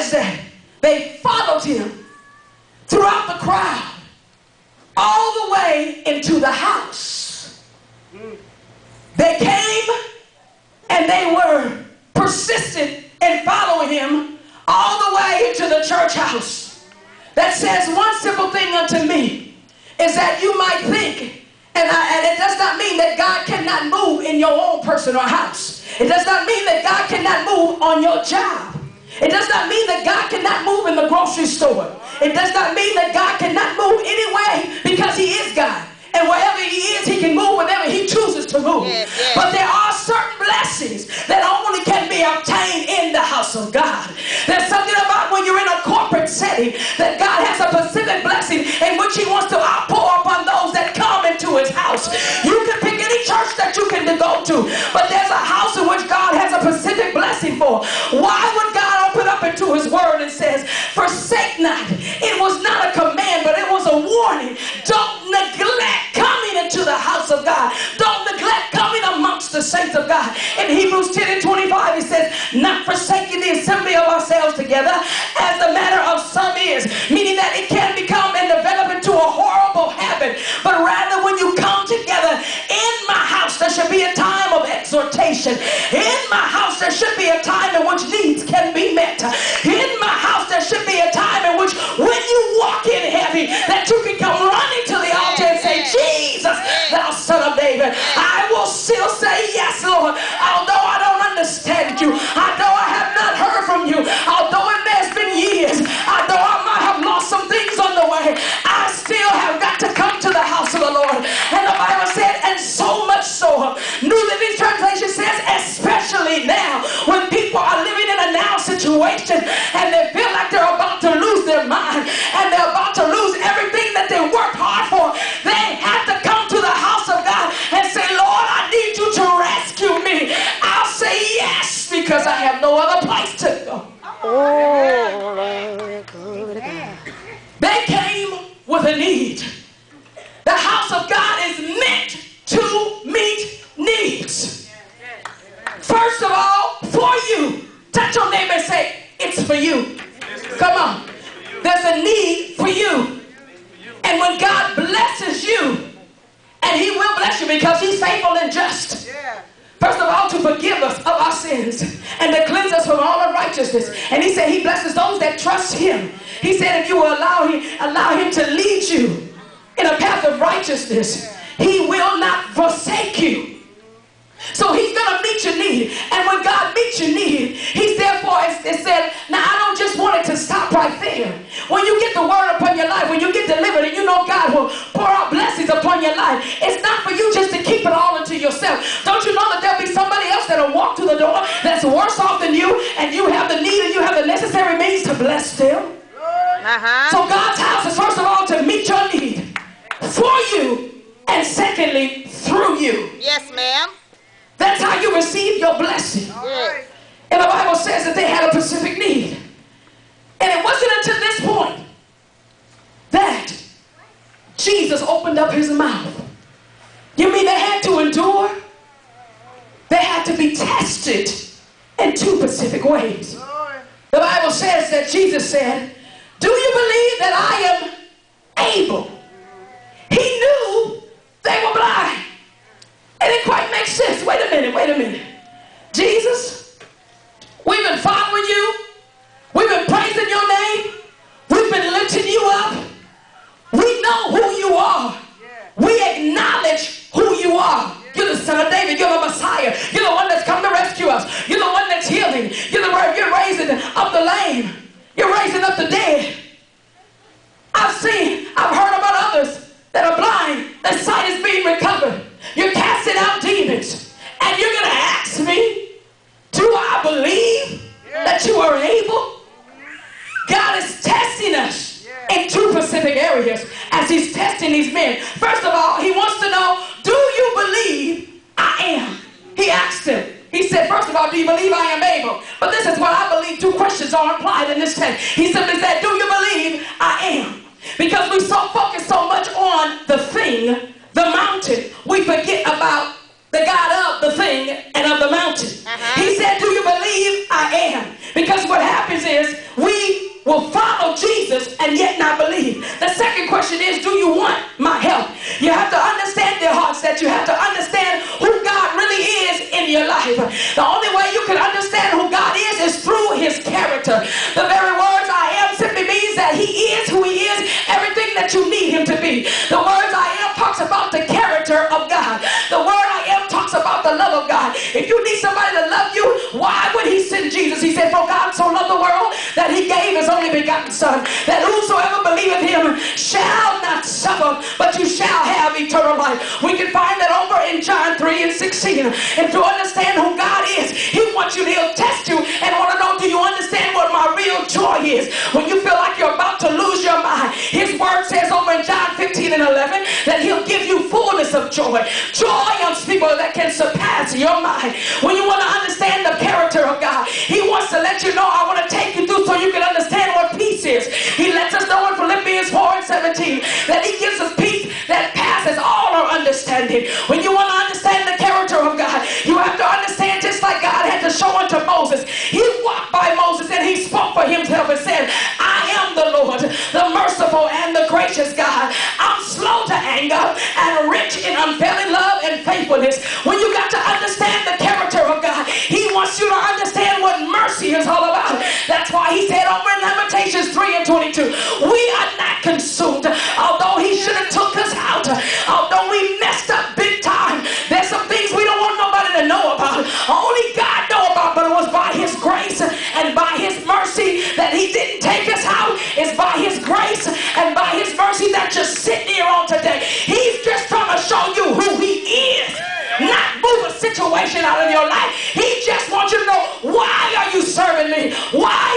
says that they followed him throughout the crowd all the way into the house. They came and they were persistent in following him all the way into the church house. That says one simple thing unto me is that you might think, and it does not mean that God cannot move in your own personal house. It does not mean that God cannot move on your job. It does not mean that God cannot move in the grocery store. It does not mean that God cannot move anyway, because he is God. And wherever he is, he can move whenever he chooses to move. Yes, yes. But there are certain blessings that only can be obtained in the house of God. There's something about when you're in a corporate setting that God has a specific blessing in which he wants to outpour upon those that come into his house. You can pick any church that you can go to, but there's a house in which God has a specific blessing for. Why would God open up into his word and says, forsake not? It was not a command, but it was a warning. Don't neglect coming into the house of God. Don't neglect coming amongst the saints of God. In Hebrews 10 and 25 it says, not forsaking the assembly of ourselves together as the manner of some is, meaning that it can become and develop into a horrible habit, but rather when you come together in my house, there should be a time of exhortation. In my house there should be a time in which needs can be met. In my house there should be a time in which when you walk in heavy, that you can come running to the altar and say, Jesus, thou son of David. I will still say yes, Lord, although I don't understand you, although I have not heard from you, although it may have been years, although I might have lost some things on the way, I still have got to come to the house of the Lord. And the Bible said, and so much so, New Living Translation says, especially now, when people are living in a now situation and they feel like they're about to lose their mind and they're about to lose everything that they worked hard for, they have to come to the house of God and say, Lord, I need you to rescue me. I'll say yes, because I have no other place to go. They came with a need. The house of God is meant to meet needs. First of all, for you. Touch your neighbor and say, it's for you. Come on. There's a need for you. And when God blesses you, and he will bless you because he's faithful and just. First of all, to forgive us of our sins and to cleanse us from all unrighteousness. And he said he blesses those that trust him. He said if you will allow him to lead you in a path of righteousness, he will not forsake you. So he's going to meet your need. And when God meets your need, he's therefore, it said, now I don't just want it to stop right there. When you get the word upon your life, when you get delivered and you know God will pour out blessings upon your life, it's not for you just to keep it all into yourself. Don't you know that there'll be somebody else that'll walk through the door that's worse off than you, and you have the need and you have the necessary means to bless them? So God's house is first of all to meet your need for you, and secondly, through you. Yes, ma'am. That's how you receive your blessing. Yes. And the Bible says that they had a specific need. And it wasn't until this point that Jesus opened up his mouth. You mean they had to endure? They had to be tested in two specific ways. The Bible says that Jesus said, do you believe that I am able? He knew they were blind. It didn't quite make sense. Wait a minute. Jesus, we've been following you. We've been praising your name. We've been lifting you up. We know who you are. We acknowledge who you are. You're the Son of David. You're the Messiah. You're the one that's come to rescue us. You're the one that's healing. You're raising up the lame. You're raising up the dead. I've heard about others that are blind. Their sight is being recovered. You're casting out demons. And you're going to ask me, do I believe that you are able? God is testing us in two specific areas as he's testing these men. First of all, he wants to know, do you believe I am? He asked him. He said, first of all, do you believe I am able? But this is what I believe two questions are implied in this text. He simply said, do you believe I am? Because we so focus so much on the thing, the mountain, we forget about the God of the thing and of the mountain. He said, do you believe I am? Because what happens is we will follow Jesus and yet not believe. The second question is, do you want my help? You have to understand, dear hearts, that you have to understand who God really is in your life. The only way you can understand who God is through his character. The very words I am simply means that he is who he is, everything that you need him to be. The words I am talks about the character of God. The word I am talks about the love of God. If you need somebody to love you, why would he send Jesus? He said, for God so loved the world that he gave his only begotten Son, that whosoever believeth him shall not suffer, but you shall have eternal life. We can find that over in John 3:16. And to understand who God is, he wants you, he'll test you and want to know, do you understand what my real joy is? When you feel like you're about to lose your mind, his word says over in John 15:11 that he'll give you fullness of joy. Joy unspeakable that can surpass your mind. When you want to understand the character of God, he wants to let you know, I want to take you through so you can understand what peace is. He lets us know in Philippians 4:17 that he gives us peace that passes all our understanding. When you want to understand the character of God, you have to understand, just like God had to show unto Moses. He walked by Moses and he spoke for himself and said, I am the Lord, the merciful and the gracious God. I'm slow to anger and rich in unfailing love and faithfulness. When you got to understand the character of God, he wants you to understand what mercy is all about. That's why he said over in Lamentations 3:22, we are not consumed. Although he should have took us out, although we messed up big time, there's some things we don't want nobody to know about. Only God know about, but it was by his grace and by his mercy that he didn't take us out. It's by his grace and by his mercy that you're sitting here on today. He's just trying to show you who he is, not move a situation out of your life. He just wants you to know, why are you serving me? Why